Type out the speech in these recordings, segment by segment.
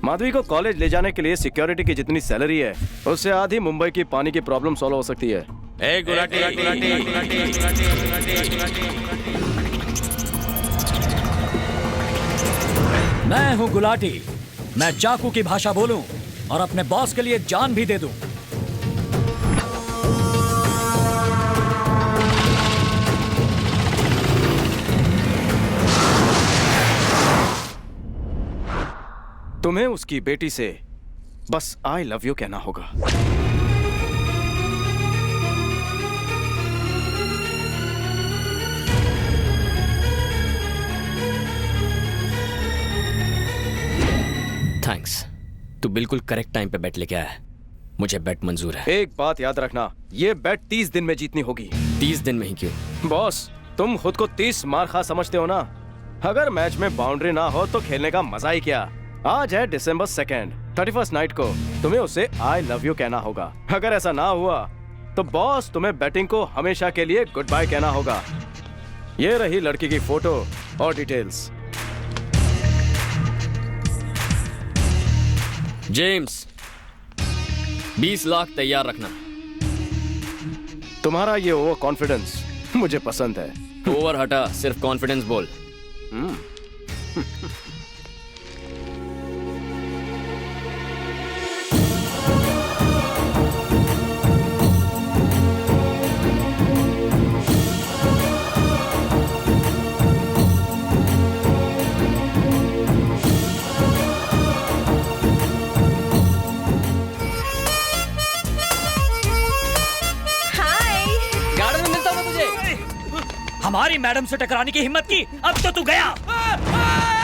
माधवी को कॉलेज ले जाने के लिए सिक्योरिटी की जितनी सैलरी है उससे आधी मुंबई की पानी की प्रॉब्लम सॉल्व हो सकती है। मैं हूँ गुलाटी। मैं चाकू की भाषा बोलूं और अपने बॉस के लिए जान भी दे दूं। तुम्हें उसकी बेटी से बस आई लव यू कहना होगा। थैंक्स, तू बिल्कुल करेक्ट टाइम पे बेट लेके आया। मुझे बेट मंजूर है। एक बात याद रखना, ये बेट 30 दिन में जीतनी होगी। 30 दिन में ही क्यों? बॉस, तुम खुद को 30 मार खा समझते हो ना। अगर मैच में बाउंड्री ना हो तो खेलने का मजा ही क्या। आज है December 2nd, 31st नाइट को तुम्हें उसे आई लव यू कहना होगा। अगर ऐसा ना हुआ तो बॉस तुम्हें बैटिंग को हमेशा के लिए गुड बाय कहना होगा। ये रही लड़की की फोटो और डिटेल्स। जेम्स, 20 लाख तैयार रखना। तुम्हारा ये ओवर कॉन्फिडेंस मुझे पसंद है। ओवर हटा, सिर्फ कॉन्फिडेंस बोल। हमारी मैडम से टकराने की हिम्मत की, अब तो तू गया।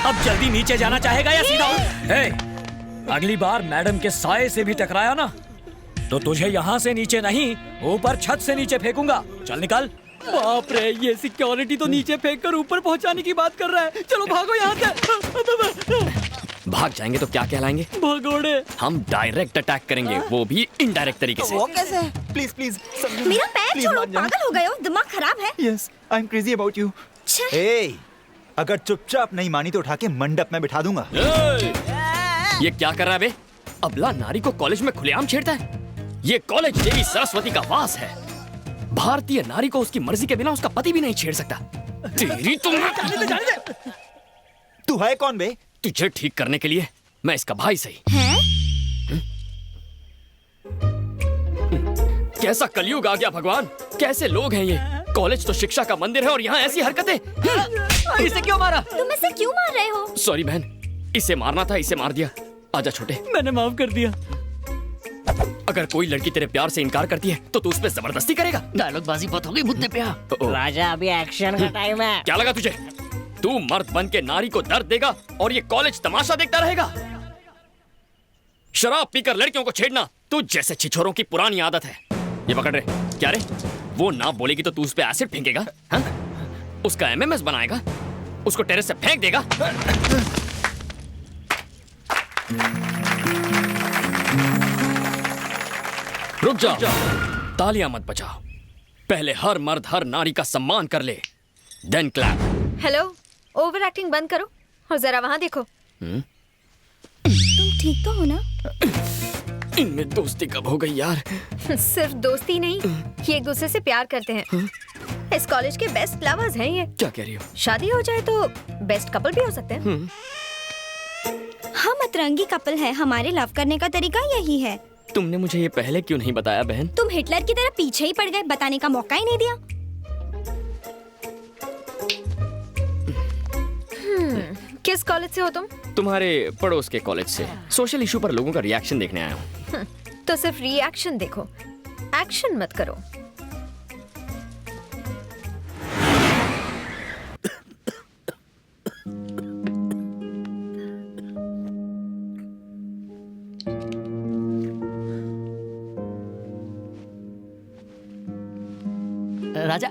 अब जल्दी नीचे जाना चाहेगा या सीधा? अगली बार मैडम के साये से भी टकराया ना तो तुझे यहाँ से नीचे नहीं, ऊपर छत से नीचे फेंकूंगा। चल निकल। बाप रे, ये सिक्योरिटी तो नीचे फेंक कर ऊपर पहुँचाने की बात कर रहा है। चलो भागो यहाँ से। भाग जाएंगे तो क्या कहलाएंगे? भगोड़े। हम डायरेक्ट अटैक करेंगे, वो भी इनडायरेक्ट तरीके से। वो कैसे? प्लीज प्लीज मेरा पैर छोड़ो, पागल हो गए हो, दिमाग खराब है। Yes, I am crazy about you. ए, अगर चुपचाप नहीं मानी तो उठा के मंडप में बिठा दूंगा। ये क्या कर रहा है बे? अबला नारी को कॉलेज में खुलेआम छेड़ता है। ये कॉलेज देवी सरस्वती का वास है। भारतीय नारी को उसकी मर्जी के बिना उसका पति भी नहीं छेड़ सकता। तेरी तू है कौन बे? तुझे ठीक करने के लिए मैं इसका भाई सही। कैसा कलयुग आ गया भगवान, कैसे लोग हैं ये। कॉलेज तो शिक्षा का मंदिर है और यहाँ ऐसी हरकतें। इसे क्यों मारा? तुम इसे क्यों मार रहे हो? सॉरी बहन, इसे मारना था, इसे मार दिया। आजा छोटे। मैंने माफ कर दिया। अगर कोई लड़की तेरे प्यार से इनकार करती है तो तू उस पे जबरदस्ती करेगा? डायलॉग बाजी बहुत हो गई मुद्दे पे। राजा, अभी एक्शन का टाइम है। क्या लगा तुझे? तू मर्द बन के नारी को दर्द देगा और ये कॉलेज तमाशा देखता रहेगा? शराब पीकर लड़कियों को छेड़ना तू जैसे छिछोरों की पुरानी आदत है। ये पकड़ रे। क्या रे? वो ना बोलेगी तो तू उस पे एसिड फेंकेगा? हाँ? उसका एमएमएस बनाएगा? उसको टेरेस से फेंक देगा? रुक जाओ, तालियां मत बजाओ। पहले हर मर्द हर नारी का सम्मान कर ले, then clap. Hello, over acting बंद करो और जरा वहां देखो। तुम ठीक तो हो ना? इनमें दोस्ती कब हो गई यार? सिर्फ दोस्ती नहीं, ये एक दूसरे से प्यार करते हैं। इस कॉलेज के बेस्ट लवर्स हैं ये। क्या कह रही हो? शादी हो जाए तो बेस्ट कपल भी हो सकते हैं। हम अतरंगी कपल हैं, हमारे लव करने का तरीका यही है। तुमने मुझे ये पहले क्यों नहीं बताया बहन? तुम हिटलर की तरह पीछे ही पड़ गए, बताने का मौका ही नहीं दिया। किस कॉलेज से हो तुम? तुम्हारे पड़ोस के कॉलेज से। सोशल इशू पर लोगों का रिएक्शन देखने आया हूँ। तो सिर्फ रिएक्शन देखो, एक्शन मत करो। राजा,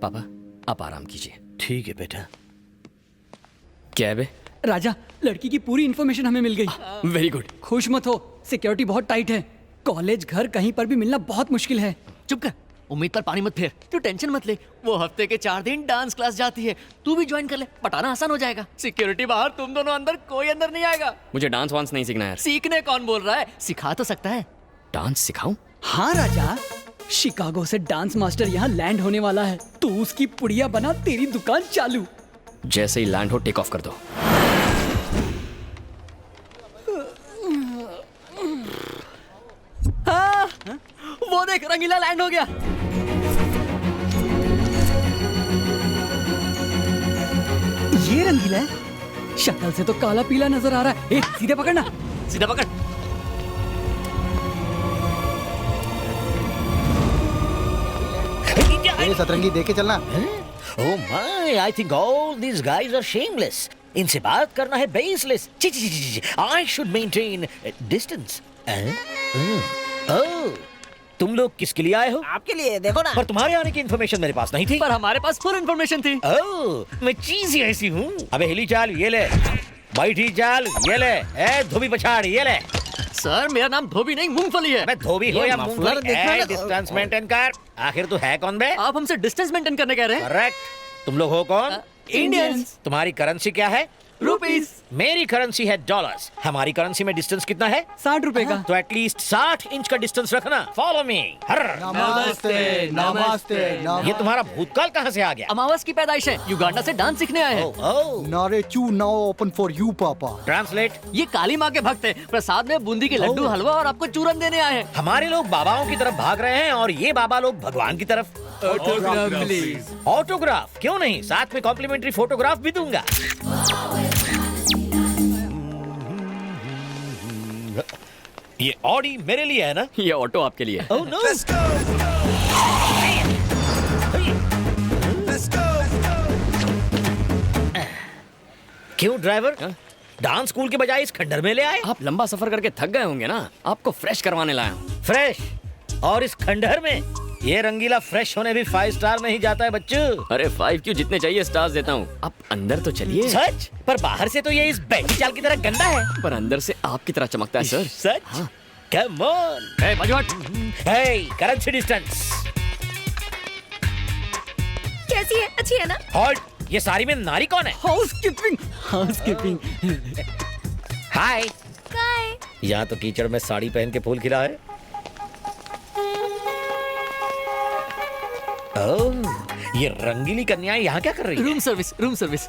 पापा आप आराम कीजिए। ठीक है बेटा। क्या है बे? राजा, लड़की की पूरी इन्फॉर्मेशन हमें मिल गई। Very good. खुश मत हो, सिक्योरिटी बहुत टाइट है। कॉलेज घर कहीं पर भी मिलना बहुत मुश्किल है। चुप कर, उम्मीद पर पानी मत फेर। तू टेंशन मत ले, वो हफ्ते के 4 दिन डांस क्लास जाती है, तू भी ज्वाइन कर ले, पटाना आसान हो जाएगा। सिक्योरिटी बाहर, तुम दोनों अंदर, कोई अंदर नहीं आएगा। मुझे डांस वांस नहीं सीखना है। सीखने कौन बोल रहा है, सिखा तो सकता है। डांस सिखाऊं? हाँ राजा, शिकागो से डांस मास्टर यहाँ लैंड होने वाला है, तो उसकी पुड़िया बना तेरी दुकान चालू। जैसे ही लैंड हो टेक ऑफ कर दो। हाँ, वो देख रंगीला लैंड हो गया। ये रंगीला है, शक्ल से तो काला पीला नजर आ रहा है। ए, सीधे पकड़ना। सीधा पकड़। सतरंगी देके चलना। Oh my, I think all these guys are shameless. इनसे बात करना है baseless. I should maintain distance. Oh, तुम लोग किसके लिए आए हो? आपके लिए देखो ना। पर तुम्हारे आने की इन्फॉर्मेशन मेरे पास नहीं थी। पर हमारे पास फुल इन्फॉर्मेशन थी। ओह, मैं चीज ही ऐसी हूँ। अबे हिली चाल, ये ले। बैठी चाल, ये ले। ए धोबी पछाड़, ये ले। सर मेरा नाम धोबी नहीं मूंगफली है। मैं धोबी हो या मफलर मूंगफली, देखना ना। डिस्टेंस मेंटेन कर। आखिर तू है कौन बे? आप हमसे डिस्टेंस मेंटेन करने कह रहे हैं। करेक्ट। तुम लोग हो कौन? इंडियंस। तुम्हारी करेंसी क्या है? रुपीस। मेरी करेंसी है डॉलर्स। हमारी करेंसी में डिस्टेंस कितना है? 60 रुपए का। तो एटलीस्ट 60 इंच का डिस्टेंस रखना। Follow me. नमस्ते नमस्ते। ये तुम्हारा भूतकाल कहाँ से आ गया? अमावस की पैदाइश है, युगांडा से डांस सीखने आए हैं। नारेचू नाउ ओपन फॉर यू पापा। ट्रांसलेट। ये काली माँ के भक्त हैं, प्रसाद में बूंदी के लड्डू, हलवा और आपको चूरन देने आए हैं। हमारे लोग बाबाओं की तरफ भाग रहे हैं और ये बाबा लोग भगवान की तरफ। ऑटोग्राफ क्यों नहीं, साथ में कॉम्प्लीमेंट्री फोटोग्राफ भी दूंगा। ये ऑडी मेरे लिए है ना? ये ऑटो आपके लिए है। Oh no! क्यों ड्राइवर, डांस स्कूल के बजाय इस खंडर में ले आए? आप लंबा सफर करके थक गए होंगे ना, आपको फ्रेश करवाने लाया हूँ। फ्रेश? और इस खंडहर में? ये रंगीला फ्रेश होने भी 5 स्टार नहीं जाता है बच्चों। अरे 5 क्यों, जितने चाहिए स्टार्स देता हूँ। आप अंदर तो चलिए। सच? पर बाहर से तो ये इस बैठी चाल की तरह गंदा है। पर अंदर से आपकी तरह चमकता है सर। सच? हाँ। Come on! ए, बाजू हट। Hey, currency distance. कैसी है, अच्छी है ना? Halt! ये सारी में नारी कौन है? Housekeeping, housekeeping. हाय। काय? यहाँ तो कीचड़ में साड़ी पहन के फूल खिला है। ओह, ये रंगीली कन्याएं यहाँ क्या कर रही है? Room service, room service.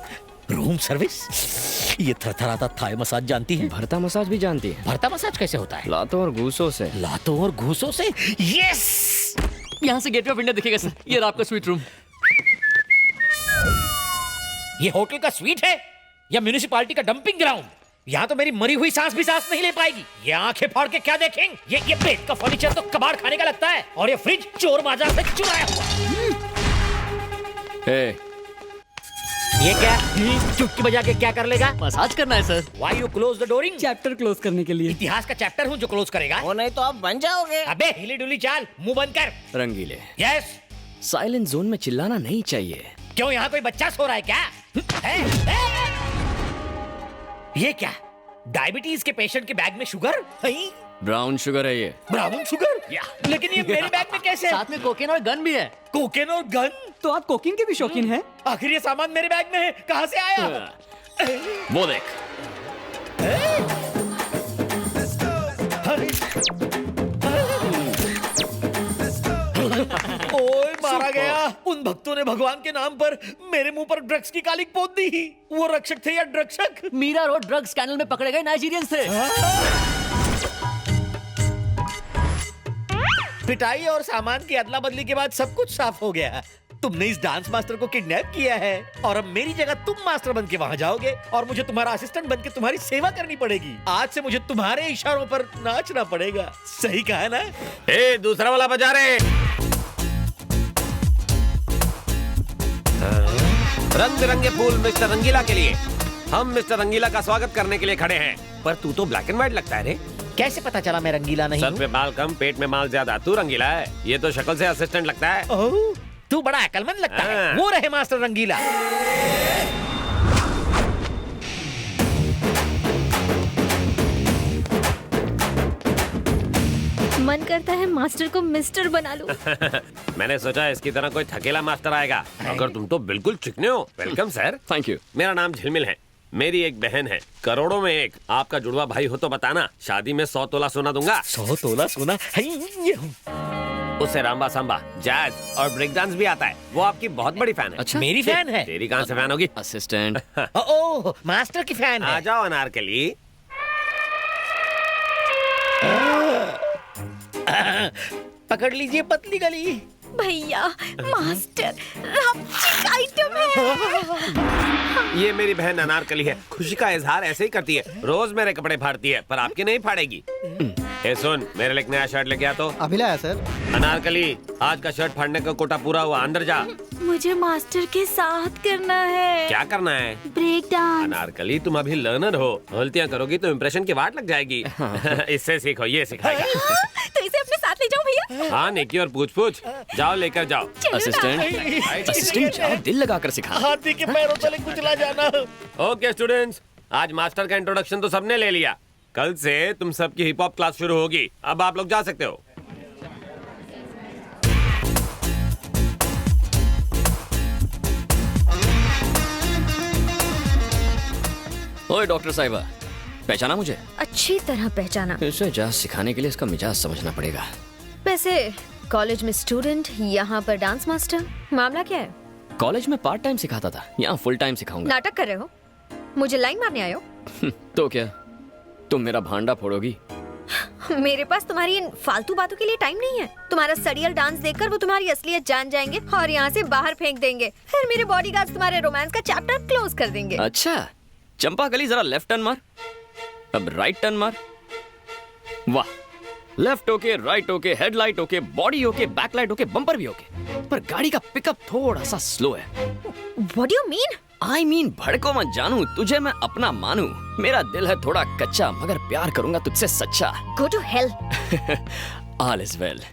Room service? ये थरथराता थाई मसाज जानती है? भरता मसाज भी जानती है। भरता मसाज कैसे होता है? लातों और घूसों से। लातों और घूसों से? यस! यहाँ से गेटवे ऑफ इंडिया दिखेगा सर। ये रहा आपका स्वीट रूम। ये होटल का स्वीट है या म्यूनिसिपालिटी का डंपिंग ग्राउंड? यहाँ तो मेरी मरी हुई सांस भी सांस नहीं ले पाएगी। ये आंखें फाड़ के क्या देखेंगे? ये पेट का फर्नीचर तो कबाड़ खाने का लगता है, और ये फ्रिज चोर बाजार से चुराया हुआ। ए, ये क्या? चुटकी बजा के क्या कर लेगा? मसाज करना है sir. Why you close the dooring? Chapter close करने के लिए। इतिहास का चैप्टर हूँ जो क्लोज करेगा। वो नहीं तो आप बन जाओगे। अबे हिली डुली चाल, मुंह बंद कर। रंगीले, यस। साइलेंट जोन में चिल्लाना नहीं चाहिए। क्यों, यहाँ कोई बच्चा सो रहा है क्या? है? ये क्या? डायबिटीज के पेशेंट के बैग में शुगर? ब्राउन शुगर है ये। Brown sugar? लेकिन ये मेरे बैग में कैसे? साथ में कोकेन और गन भी है। कोकेन और गन? तो आप कोकिंग के भी शौकीन हैं? आखिर ये सामान मेरे बैग में है, कहाँ से आया? वो देख। ओए मारा गया। उन भक्तों ने भगवान के नाम पर मेरे मुंह पर ड्रग्स की कालिक पोत दी। वो रक्षक थे या ड्रग्सक? मीरा रोड ड्रग्स स्कैंडल में पकड़े गए नाइजीरियंस थे। पिटाई और सामान की अदला बदली के बाद सब कुछ साफ हो गया। तुमने इस डांस मास्टर को किडनैप किया है और अब मेरी जगह तुम मास्टर बन के वहाँ जाओगे और मुझे तुम्हारा असिस्टेंट बन के तुम्हारी सेवा करनी पड़ेगी। आज से मुझे तुम्हारे इशारों पर नाचना पड़ेगा। सही कहा ना? ए, दूसरा वाला बजा रहे। रंग बिरंगे फूल मिस्टर रंगीला के लिए। हम मिस्टर रंगीला का स्वागत करने के लिए खड़े हैं। पर तू तो ब्लैक एंड व्हाइट लगता है रे। कैसे पता चला मैं रंगीला नहीं सर हूँ? पे बाल कम, पेट में माल ज्यादा, तू रंगीला है। ये तो शक्ल से असिस्टेंट लगता है। ओह, तू बड़ा अकलमंद लगता है। हाँ। वो रहे मास्टर रंगीला। मन करता है मास्टर को मिस्टर बना लूं। मैंने सोचा इसकी तरह कोई थकेला मास्टर आएगा, मगर तुम तो बिल्कुल चिकने हो। Welcome sir. Thank you. मेरा नाम झिलमिल है, मेरी एक बहन है, करोड़ों में एक। आपका जुड़वा भाई हो तो बताना, शादी में 100 तोला सोना दूंगा। 100 तोला सोना? उसे रामबा सांबा, जैज और ब्रेक डांस भी आता है। वो आपकी बहुत बड़ी फैन है। अच्छा, मेरी फैन है? तेरी कहाँ से फैन होगी? असिस्टेंट। ओह, मास्टर की फैन है। आ जाओ अनारकली। पकड़ लीजिए पतली गली। भैया, मास्टर, चिक आइटम है। ये मेरी बहन अनारकली है, खुशी का इजहार ऐसे ही करती है, रोज मेरे कपड़े फाड़ती है, पर आपके नहीं फाड़ेगी। ए सुन, मेरे लिए एक नया शर्ट लेके आ तो। अभी लाया सर। अनारकली, आज का शर्ट फाड़ने का कोटा पूरा हुआ, अंदर जा। मुझे मास्टर के साथ करना है। क्या करना है? Break dance. अनारकली, तुम अभी लर्नर हो, गलतियां करोगी तो इम्प्रेशन की वाट लग जाएगी। इससे सीखो, ये सिखाएगा। तो इसे अपने साथ ले जाओ भैया। हाँ निकी और पूछ पूछ, जाओ लेकर जाओ। असिस्टेंट जाओ, दिल लगाकर सिखा। हाथी के पैरों तले कुचला जाना। ओके स्टूडेंट्स, आज मास्टर का इंट्रोडक्शन तो सबने ले लिया, कल से तुम सबकी हिप हॉप क्लास शुरू होगी। अब आप लोग जा सकते हो। ओए डॉक्टर साहिबा, पहचाना मुझे? अच्छी तरह पहचाना। इसे जाज सिखाने के लिए इसका मिजाज समझना पड़ेगा। वैसे कॉलेज में स्टूडेंट, यहाँ पर डांस मास्टर, मामला क्या है? कॉलेज में पार्ट टाइम सिखाता था, यहाँ फुल टाइम सिखाऊंगा। नाटक कर रहे हो? मुझे लाइन मारने आए हो? तो क्या तुम मेरा भांडा फोड़ोगी? मेरे पास तुम्हारी इन फालतू बातों के लिए टाइम नहीं है। तुम्हारा सड़ियल डांस देखकर वो तुम्हारी असलियत जान जाएंगे और यहाँ से बाहर फेंक देंगे। फिर मेरे बॉडीगार्ड्स तुम्हारे रोमांस का चैप्टर क्लोज कर देंगे। अच्छा, चंपा कली जरा लेफ्ट टर्न मार, अब राइट टर्न मार। वाह, left okay, right okay, headlight okay, body okay, backlight okay, bumper भी ओके, पर गाड़ी का पिकअप थोड़ा सा स्लो है। What do you mean? I mean, भड़को मत जानू, तुझे मैं अपना मानू। मेरा दिल है थोड़ा कच्चा, मगर प्यार करूंगा तुझसे सच्चा। Go to hell. All is well.